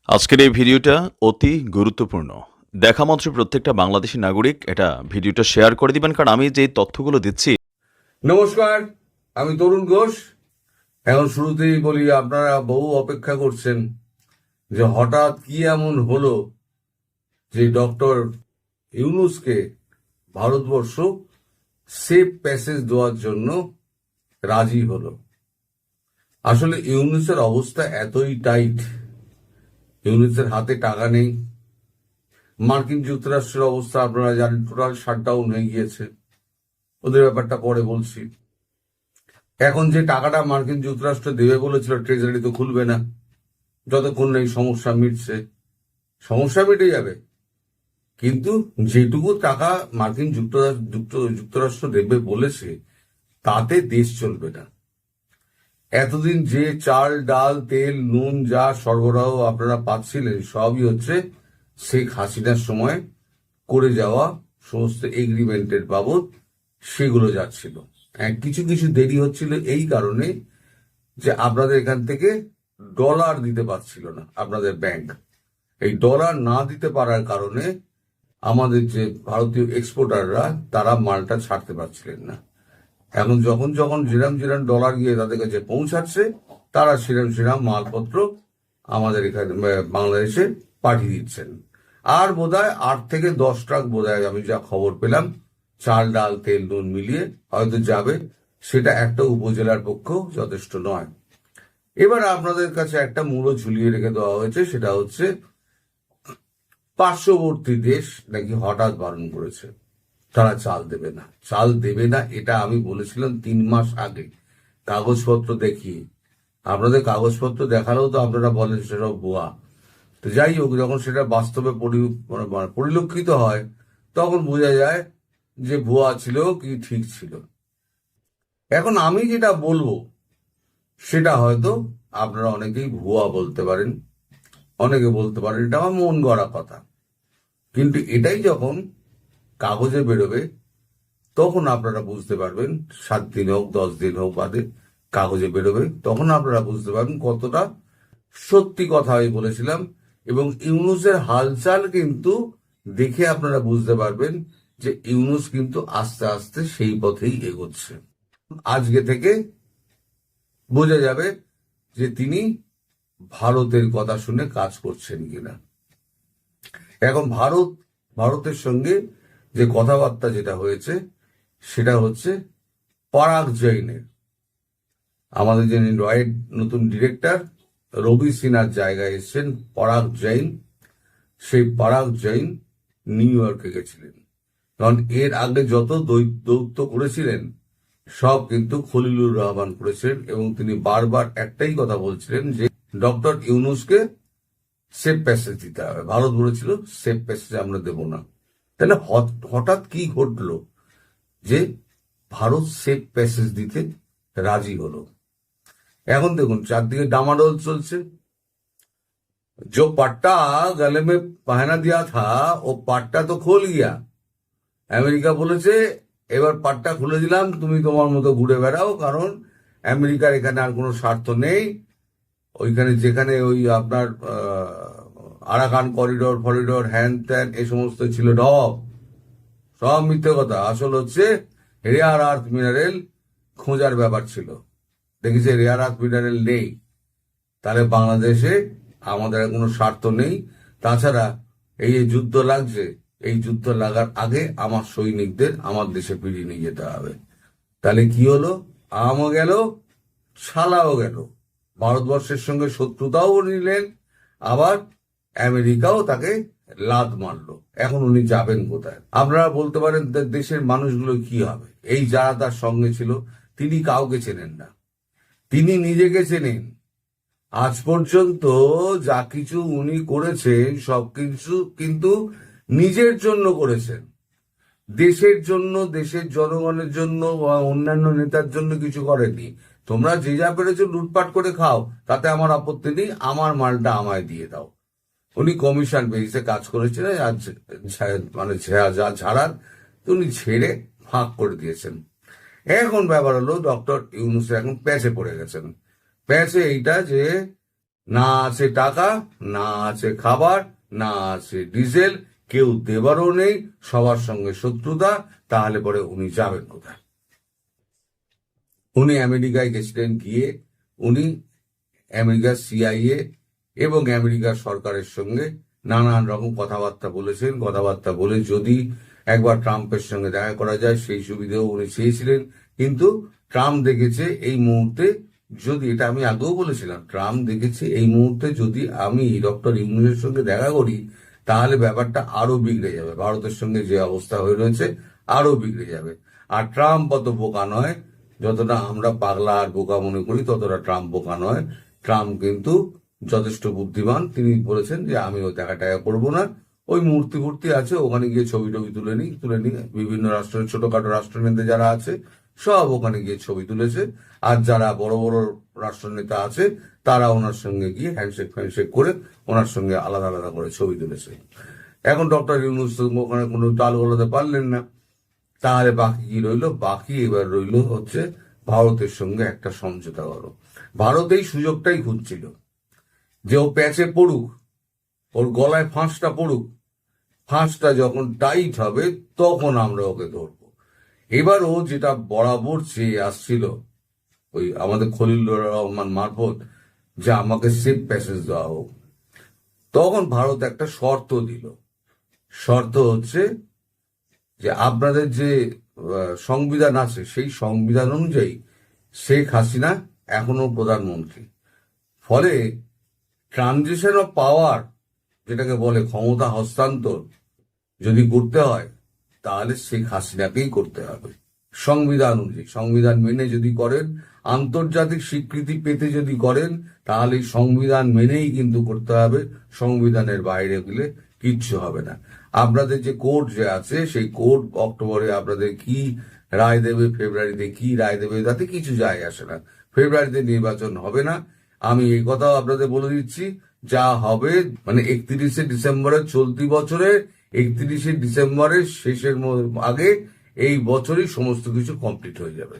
আজকের এই ভিডিওটা অতি গুরুত্বপূর্ণ। দেখা মাত্র প্রত্যেকটা বাংলাদেশী নাগরিক এটা ভিডিওটা শেয়ার করে দিবেন, কারণ আমি যে তথ্যগুলো দিচ্ছি। নমস্কার, আমি তরুণ ঘোষ। এখন শুরুতেই বলি, আপনারা বহু অপেক্ষা করছেন যে হঠাৎ কি এমন হলো যে ডক্টর ইউনূসকে ভারতবর্ষ সেফ প্যাসেজ দেওয়ার জন্য রাজি হলো। আসলে ইউনূসের অবস্থা এতই টাইট, ইউনূসের হাতে টাকা নেই। মার্কিন যুক্তরাষ্ট্রের অবস্থা আপনারা জানেন, টোটাল শাটডাউন হয়ে গিয়েছে। ওদের ব্যাপারটা পরে বলছি। এখন যে টাকাটা মার্কিন যুক্তরাষ্ট্র দেবে বলেছিল, ট্রেজারি তো খুলবে না যতক্ষণ না এই সমস্যা মিটছে। সমস্যা মিটে যাবে, কিন্তু যেটুকু টাকা মার্কিন যুক্তরাষ্ট্র দেবে বলেছে তাতে দেশ চলবে না। এতদিন যে চাল, ডাল, তেল, নুন যা সরবরাহ আপনারা পাচ্ছিলেন সবই হচ্ছে শেখ হাসিনার সময় করে যাওয়া সমস্ত এগ্রিমেন্টের বাবদ সেগুলো যাচ্ছিল। কিছু কিছু দেরি হচ্ছিল এই কারণে যে আপনাদের এখান থেকে ডলার দিতে পারছিল না আপনাদের ব্যাংক। এই ডলার না দিতে পারার কারণে আমাদের যে ভারতীয় এক্সপোর্টাররা তারা মালটা ছাড়তে পারছিলেন না। এখন যখন যখন যেরাম ডলার গিয়ে তাদের কাছে পৌঁছাচ্ছে, তারা সেরাম মালপত্র আমাদের এখানে বাংলাদেশে পাঠিয়ে দিচ্ছেন। আর বোধহয় 8 থেকে 10 ট্রাক বোধহয় আমি যা খবর পেলাম, চাল, ডাল, তেল, নুন মিলিয়ে হয়তো যাবে। সেটা একটা উপজেলার পক্ষেও যথেষ্ট নয়। এবার আপনাদের কাছে একটা মূল্য ঝুলিয়ে রেখে দেওয়া হয়েছে, সেটা হচ্ছে পার্শ্ববর্তী দেশ নাকি হঠাৎ বারণ করেছে, তারা চাল দেবে না। চাল দেবে না এটা আমি বলেছিলাম 3 মাস আগে, কাগজপত্র দেখিয়ে। আপনাদের কাগজপত্র দেখালেও তো আপনারা বলেন সেসব ভুয়া। তো যাই হোক, যখন সেটা বাস্তবে পরিলক্ষিত হয় তখন বোঝা যায় যে ভুয়া ছিল কি ঠিক ছিল। এখন আমি যেটা বলবো সেটা হয়তো আপনারা অনেকেই ভুয়া বলতে পারেন, অনেকে বলতে পারেন এটা আমার মন গড়া কথা। কিন্তু এটাই যখন কাগজে বেরোবে তখন আপনারা বুঝতে পারবেন, 7 দিন হোক 10 দিন হোক বাদে কাগজে বেরোবে, তখন আপনারা বুঝতে পারবেন কতটা সত্যি কথা আমি বলেছিলাম। এবং ইউনূসের হালচাল কিন্তু দেখে আপনারা বুঝতে পারবেন যে ইউনূস কিন্তু আস্তে আস্তে সেই পথেই এগোচ্ছে। আজকে থেকে বোঝা যাবে যে তিনি ভারতের কথা শুনে কাজ করছেন কিনা। এখন ভারতের সঙ্গে যে কথাবার্তা যেটা হয়েছে সেটা হচ্ছে পরাগ জৈনের, আমাদের যে নতুন ডিরেক্টর রবি সিনহার জায়গায় এসছেন পরাগ জৈন। সেই পরাগ জৈন নিউ ইয়র্কে গেছিলেন, কারণ এর আগে যত দৌত্য করেছিলেন সব কিন্তু খলিলুর রহমান করেছিলেন। এবং তিনি বারবার একটাই কথা বলছিলেন যে ডক্টর ইউনূসকে সেফ প্যাসেজ দিতে হবে। ভারত বলেছিল সেফ প্যাসেজ আমরা দেব না। তাহলে হঠাৎ কি ঘটলো যে ভারত সেফ প্যাসেজ দিতে রাজি হলো? এখন দেখুন চারদিকে ডামাডোল চলছে। जो पट्टा गले में पहना दिया था वो পাট্টা তো খোল গিয়া। আমেরিকা বলেছে এবার পাট্টা খুলে দিলাম, তুমি তোমার মতো ঘুরে বেড়াও, কারণ আমেরিকার এখানে আর কোনো স্বার্থ নেই। ওইখানে যেখানে ওই আপনার আরাকান ফরিডোর হ্যান ত্যান এই সমস্ত ছিল ঢপ, সব মিথ্যে কথা। আসল হচ্ছে রেয়ার আর্থ মিনারেল খোঁজার ব্যাপার ছিল। দেখেছে রেয়ার আর্থ মিনারেল নেই, তাহলে বাংলাদেশে আমাদের কোনো স্বার্থ নেই। তাছাড়া এই যে যুদ্ধ লাগছে, এই যুদ্ধ লাগার আগে আমার সৈনিকদের আমার দেশে ফিরিয়ে নিয়ে যেতে হবে। তাহলে কি হলো? আমও গেল, ছালাও গেল। ভারতবর্ষের সঙ্গে শত্রুতাও নিলেন, আবার আমেরিকাও তাকে লাত মারলো। এখন উনি যাবেন কোথায়? আপনারা বলতে পারেন দেশের মানুষগুলো কি হবে? এই যারা তার সঙ্গে ছিল তিনি কাউকে চেনেন না, তিনি নিজেকে চেনেন। আজ পর্যন্ত যা কিছু উনি করেছেন সবকিছু কিন্তু নিজের জন্য করেছেন, দেশের জন্য, দেশের জনগণের জন্য বা অন্যান্য নেতার জন্য কিছু করেননি। তোমরা যে যা পেরেছো লুটপাট করে খাও, তাতে আমার আপত্তি নেই, আমার মালটা আমায় দিয়ে দাও। উনি কমিশন বেসিসে কাজ করেছিলেন, মানে যা ছাড়ার উনি ছেড়ে ফাঁক করে দিয়েছেন। এখন ব্যাপার হলো ডক্টর ইউনূস এখন প্যাচে পড়ে গেছেন। প্যাচে এইটা যে না আছে টাকা, না আছে খাবার, না আছে ডিজেল, কেউ দেবারও নেই, সবার সঙ্গে শত্রুতা, তাহলে পরে উনি যাবেন কোথায়? উনি আমেরিকায় গেছিলেন, গিয়ে উনি আমেরিকার সিআইএ এবং আমেরিকার সরকারের সঙ্গে নানান রকম কথাবার্তা বলেছেন। কথাবার্তা বলে যদি একবার ট্রাম্পের সঙ্গে দেখা করা যায় সেই সুবিধাও উনি চেয়েছিলেন, কিন্তু ট্রাম্প দেখেছে এই মুহূর্তে, যদি এটা আমি আগেও বলেছিলাম, ট্রাম্প দেখেছে এই মুহূর্তে যদি আমি ডক্টর ইউনূসের সঙ্গে দেখা করি তাহলে ব্যাপারটা আরো বিগড়ে যাবে, ভারতের সঙ্গে যে অবস্থা হয়ে রয়েছে আরো বিগড়ে যাবে। আর ট্রাম্প অত বোকা নয়, যতটা আমরা পাগলা আর বোকা মনে করি ততটা ট্রাম্প বোকা নয়। ট্রাম্প কিন্তু যথেষ্ট বুদ্ধিমান। তিনি বলেছেন যে আমি ওই দেখা টাকা করবো না, ওই মূর্তি মূর্তি আছে ওখানে গিয়ে ছবি টবি তুলে নিই। বিভিন্ন রাষ্ট্রের ছোটখাটো রাষ্ট্রনেতা যারা আছে সব ওখানে গিয়ে ছবি তুলেছে, আর যারা বড় বড় রাষ্ট্রনেতা আছে তারা ওনার সঙ্গে গিয়ে হ্যান্ডশেক ফ্যান্ডশেক করে ওনার সঙ্গে আলাদা আলাদা করে ছবি তুলেছে। এখন ডক্টর ইউনূস তো ওখানে কোনো তাল গলাতে পারলেন না, তাহলে বাকি কি রইলো? বাকি এবার রইলো হচ্ছে ভারতের সঙ্গে একটা সমঝোতা করো। ভারত এই সুযোগটাই খুঁজছিল যে ও প্যাচে পড়ুক, ওর গলায় ফাঁসটা পড়ুক, ফাঁসটা যখন টাইট হবে তখন আমরা ওকে ধরবো। এবার ও যেটা বরাবর চেয়ে আসছিল ওই আমাদের খলিলুর রহমান মারফত, যে আমাকে সেফ প্যাসেজ দেওয়া হোক, তখন ভারত একটা শর্ত দিল। শর্ত হচ্ছে যে আপনাদের যে সংবিধান আছে সেই সংবিধান অনুযায়ী শেখ হাসিনা এখনো প্রধানমন্ত্রী, ফলে ট্রানজিশন অফ পাওয়ার, যেটাকে বলে ক্ষমতা হস্তান্তর, যদি করতে হয় তাহলে শেখ হাসিনাকেই করতে হবে সংবিধান অনুযায়ী। সংবিধান মেনে যদি করেন, আন্তর্জাতিক স্বীকৃতি পেতে যদি করেন, তাহলে সংবিধান মেনেই কিন্তু করতে হবে। সংবিধানের বাইরে গেলে কিচ্ছু হবে না। আপনাদের যে কোর্ট যে আছে সেই কোর্ট অক্টোবরে আপনাদের কি রায় দেবে, ফেব্রুয়ারিতে কি রায় দেবে, তাতে কিছু যায় আসে না। ফেব্রুয়ারিতে নির্বাচন হবে না, আমি এই কথাও আপনাদের বলে দিচ্ছি। যা হবে মানে 31শে ডিসেম্বরের চলতি বছরে 31শে ডিসেম্বরের শেষের আগে এই বছরই সমস্ত কিছু কমপ্লিট হয়ে যাবে।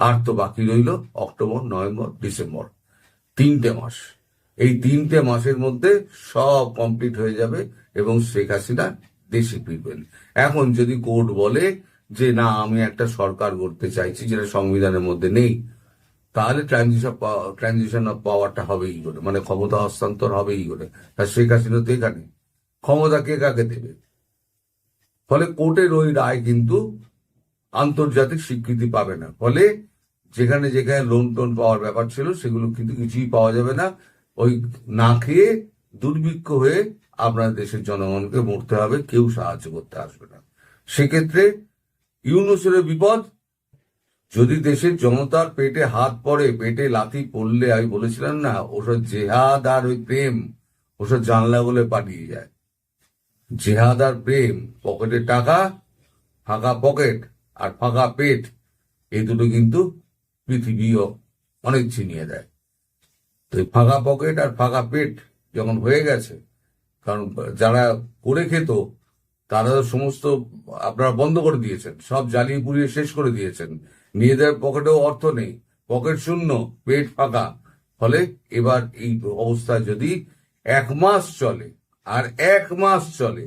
আর তো বাকি রইল অক্টোবর, নভেম্বর, ডিসেম্বর, 3টে মাস। এই 3টে মাসের মধ্যে সব কমপ্লিট হয়ে যাবে এবং শেখ হাসিনা দেশে ফিরবেন। এখন যদি কোর্ট বলে যে না আমি একটা সরকার করতে চাইছি যেটা সংবিধানের মধ্যে নেই, তাহলে ট্রানজিশন অফ পাওয়ারটা হবেই করে, মানে ক্ষমতা হস্তান্তর হবেই করে। আর শেখ হাসিনা তো এখানে ক্ষমতা কে কাকে দেবে? ফলে কোর্টের ওই রায় কিন্তু আন্তর্জাতিক স্বীকৃতি পাবে না। ফলে যেখানে যেখানে লোন টোন পাওয়ার ব্যাপার ছিল সেগুলো কিন্তু কিছুই পাওয়া যাবে না। ওই না খেয়ে দুর্ভিক্ষ হয়ে আপনার দেশের জনগণকে মরতে হবে, কেউ সাহায্য করতে আসবে না। সেক্ষেত্রে ইউনূসের বিপদ। যদি দেশের জনতার পেটে হাত পড়ে, পেটে লাথি পড়লে, আমি বলেছিলাম না ওসব জেহাদ আর ওই প্রেম ওসব জানলা বলে পালিয়ে যায়। জেহাদ আর প্রেম, পকেটে টাকা, ফাঁকা পকেট আর ফাঁকা পেট, এই দুটো কিন্তু পৃথিবীও অনেক ছিনিয়ে দেয়। তো এই ফাঁকা পকেট আর ফাঁকা পেট যখন হয়ে গেছে, কারণ যারা করে খেত তারা সমস্ত আপনারা বন্ধ করে দিয়েছেন, সব জ্বালিয়ে পুড়িয়ে শেষ করে দিয়েছেন, নিজেদের পকেটেও অর্থ নেই, পকেট শূন্য, পেট ফাঁকা। ফলে এবার এই অবস্থা যদি 1 মাস চলে, আর 1 মাস চলে,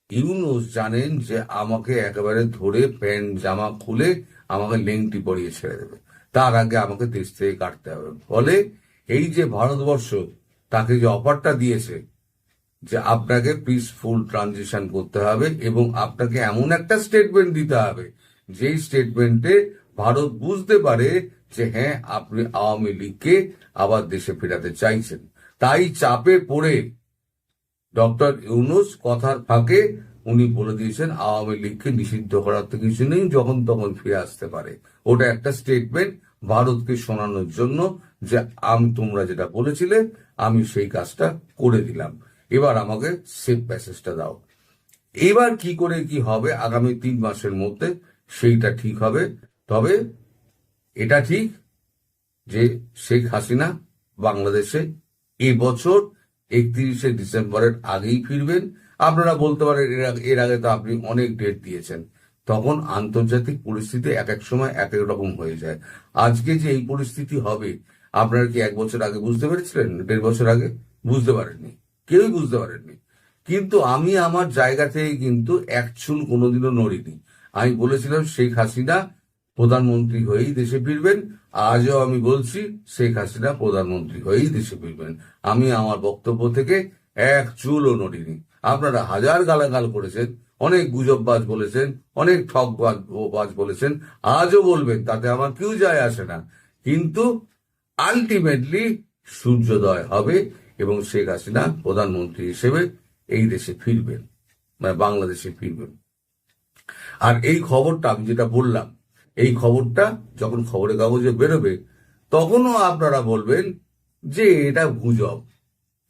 ইউনূস জানেন যে আমাকে একেবারে ধরে প্যান্ট জামা খুলে আমাকে লেংটি পরিয়ে ছেড়ে দেবে, তার আগে আমাকে দেশ থেকে কাটতে হবে। ফলে এই যে ভারতবর্ষ তাকে যে অফারটা দিয়েছে যে আপনাকে পিসফুল ট্রানজিশন করতে হবে এবং আপনাকে এমন একটা স্টেটমেন্ট দিতে হবে যেই স্টেটমেন্টে ভারত বুঝতে পারে যে হ্যাঁ আপনি আওয়ামী লীগকে আবার দেশে ফেরাতে চাইছেন। তাই চাপে পড়ে ডক্টর ইউনূস কথার ফাঁকে উনি বলে দিয়েছেন আওয়ামী লীগকে নিষিদ্ধ করার তো কিছু নেই, যখন তখন ফিরে আসতে পারে। ওটা একটা স্টেটমেন্ট ভারতকে শোনানোর জন্য যে তোমরা যেটা বলেছিলে আমি সেই কাজটা করে দিলাম, এবার আমাকে সেফ প্যাসেজটা দাও। এবার কি করে কি হবে আগামী 3 মাসের মধ্যে সেইটা ঠিক হবে। তবে এটা ঠিক যে শেখ হাসিনা বাংলাদেশে এবছর 31শে ডিসেম্বরের আগেই ফিরবেন। আপনারা বলতে পারেন এর আগে তো আপনি অনেক ডেট দিয়েছেন, তখন আন্তর্জাতিক পরিস্থিতি এক এক সময় এক এক রকম হয়ে যায়। আজকে যে এই পরিস্থিতি হবে, আপনারা কি 1 বছর আগে বুঝতে পেরেছিলেন? 1.5 বছর আগে বুঝতে পারেননি, কেউই বুঝতে পারেননি। কিন্তু আমি আমার জায়গা থেকে কিন্তু এক চুল কোনোদিনও নড়িনি। আমি বলেছিলাম শেখ হাসিনা প্রধানমন্ত্রী হয়েই দেশে ফিরবেন। আজও আমি বলছি শেখ হাসিনা প্রধানমন্ত্রী হয়েই দেশে ফিরবেন। আমি আমার বক্তব্য থেকে এক চুলও নড়িনি। আপনারা হাজার গালাগাল করেছেন, অনেক গুজববাজ বলেছেন, অনেক ঠকবাজ বলেছেন, আজও বলবেন, তাতে আমার কেউ যায় আসে না। কিন্তু আলটিমেটলি সূর্যোদয় হবে এবং শেখ হাসিনা প্রধানমন্ত্রী হিসেবে এই দেশে ফিরবেন, মানে বাংলাদেশে ফিরবেন। আর এই খবরটা আমি যেটা বললাম, এই খবরটা যখন খবরের কাগজে বেরোবে তখনও আপনারা বলবেন যে এটা গুজব।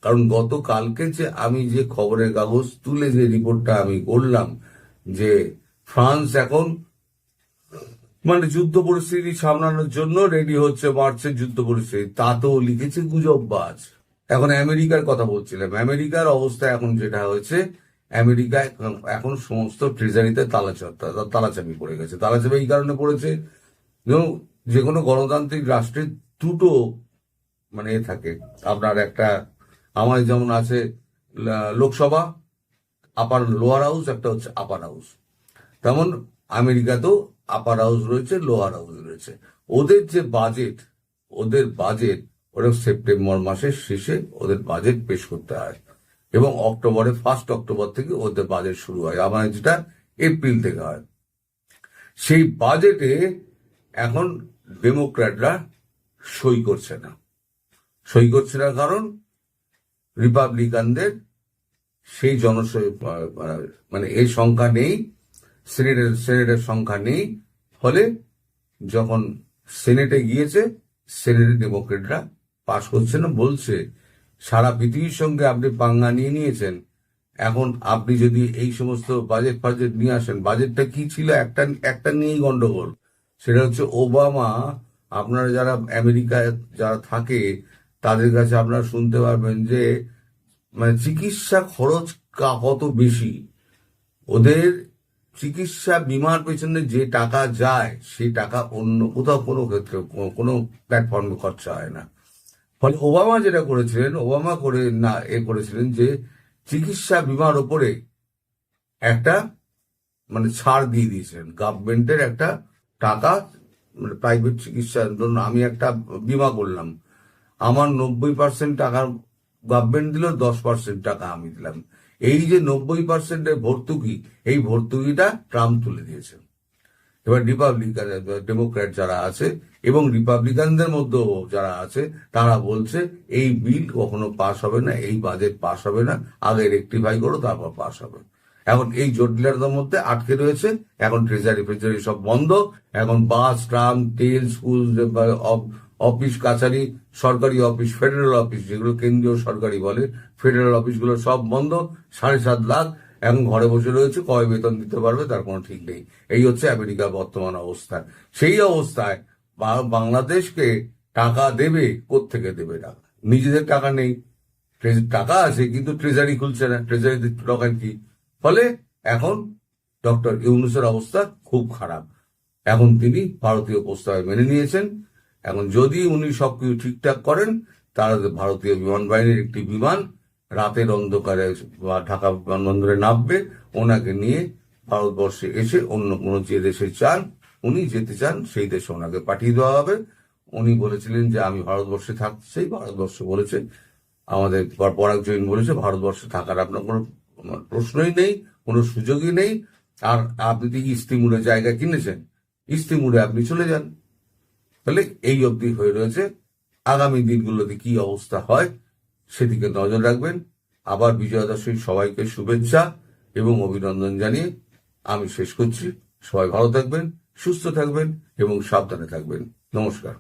কারণ গতকালকে যে আমি যে খবরের কাগজ তুলে যে রিপোর্টটা আমি করলাম যে ফ্রান্স এখন মানে যুদ্ধ পরিস্থিতি সামলানোর জন্য রেডি হচ্ছে, মার্চের যুদ্ধ পরিস্থিতি, তাতেও লিখেছে গুজববাজ। এখন আমেরিকার কথা বলছিলাম, আমেরিকার অবস্থা এখন যেটা হয়েছে, আমেরিকা এখন সমস্ত ট্রেজারিতে তালাচাবি পড়ে গেছে। তালাচাবি এই কারণে পড়েছে, যে কোনো গণতান্ত্রিক রাষ্ট্রে দুটো মানে থাকে, আপনার একটা আমার যেমন আছে লোকসভা আপার লোয়ার হাউস, একটা হচ্ছে আপার হাউস, তেমন আমেরিকাতেও আপার হাউস রয়েছে, লোয়ার হাউস রয়েছে। ওদের বাজেট ওরা সেপ্টেম্বর মাসের শেষে ওদের বাজেট পেশ করতে হয় এবং অক্টোবরে 1 অক্টোবর থেকে ওদের বাজেট শুরু হয়, আমাদের যেটা এপ্রিল থেকে হয়। সেই বাজেটে এখন ডেমোক্র্যাটরা সই করছে না কারণ রিপাবলিকানদের সেই মানে এই সংখ্যা নেই, সেনেটের সংখ্যা নেই। ফলে যখন সেনেটে গিয়েছে, সেনেটে ডেমোক্রেটরা পাশ করছে না, বলছে সারা পৃথিবীর সঙ্গে আপনি পাঙ্গা নিয়ে নিয়েছেন, এখন আপনি যদি এই সমস্ত বাজেট নিয়ে আসেন। বাজেটটা কি ছিল? একটা নিয়েই গন্ডগোল, সেটা হচ্ছে ওবামা। আপনারা যারা আমেরিকায় যারা থাকে তাদের কাছে আপনারা শুনতে পারবেন যে মানে চিকিৎসা খরচ কত বেশি। ওদের চিকিৎসা বিমার পেছনে যে টাকা যায় সেই টাকা অন্য কোথাও কোনো ক্ষেত্রে কোনো প্ল্যাটফর্মে খরচা হয় না। ফলে ওবামা যেটা করেছিলেন, করেছিলেন যে চিকিৎসা বিমার ওপরে একটা মানে ছাড় দিয়ে দিয়েছিলেন, গভর্নমেন্টের একটা টাকা, মানে প্রাইভেট চিকিৎসার জন্য আমি একটা বিমা করলাম, আমার 90% টাকা গভর্নমেন্ট দিল, 10% টাকা আমি দিলাম। এই যে 90%-এর ভর্তুকি, এই ভর্তুকিটা ট্রাম্প তুলে দিয়েছেন। এবার ডেমোক্র্যাট যারা আছে এবং রিপাবলিকানদের মধ্যেও যারা আছে তারা বলছে এই বিল কখনো পাস হবে না, এই বাজেট পাস হবে না, আগে রেকটিফাই করো তারপর পাস হবে। এখন এই জটিলতার মধ্যে আটকে রয়েছে। এখন ট্রেজারি সব বন্ধ। এখন বাস, ট্রাম, তেল, স্কুল, অফিস কাছারি, সরকারি অফিস, ফেডারেল অফিস, যেগুলো কেন্দ্রীয় সরকারি বলে, ফেডারেল অফিসগুলো সব বন্ধ। 7.5 লাখ এখন ঘরে বসে রয়েছে, কবে বেতন দিতে পারবে তার কোনো ঠিক নেই। এই হচ্ছে আমেরিকার বর্তমান অবস্থা। সেই অবস্থায় বাংলাদেশকে টাকা দেবে, কোত্থেকে দেবে টাকা? নিজেদের টাকা নেই, টাকা আছে কিন্তু ট্রেজারি খুলছে না, ট্রেজারি টাকা কি? ফলে এখন ডক্টর ইউনূসের অবস্থা খুব খারাপ। এখন তিনি ভারতীয় প্রস্তাবে মেনে নিয়েছেন। এখন যদি উনি সবকিছু ঠিকঠাক করেন তাহলে ভারতীয় বিমান বাহিনীর একটি বিমান রাতের অন্ধকারে ঢাকা বিমানবন্দরে নামবে, ওনাকে নিয়ে ভারতবর্ষে এসে অন্য কোনো যে দেশে উনি যেতে চান সেই দেশে ওনাকে পাঠিয়ে দেওয়া হবে। উনি বলেছিলেন যে আমি ভারতবর্ষে থাকতে চাই, ভারতবর্ষ বলেছে, আমাদের পরাগ জৈন বলেছে ভারতবর্ষে থাকার আপনার কোনো প্রশ্নই নেই, কোনো সুযোগই নেই। আর আপনি তো ইস্তিমুরে জায়গা কিনেছেন, ইস্তিমুরে আপনি চলে যান। তাহলে এই অবধি হয়ে রয়েছে। আগামী দিনগুলোতে কি অবস্থা হয় সেদিকে নজর রাখবেন। আবার বিজয়া দশমীর সবাইকে শুভেচ্ছা এবং অভিনন্দন জানিয়ে আমি শেষ করছি। সবাই ভালো থাকবেন, সুস্থ থাকবেন এবং সাবধানে থাকবেন। নমস্কার।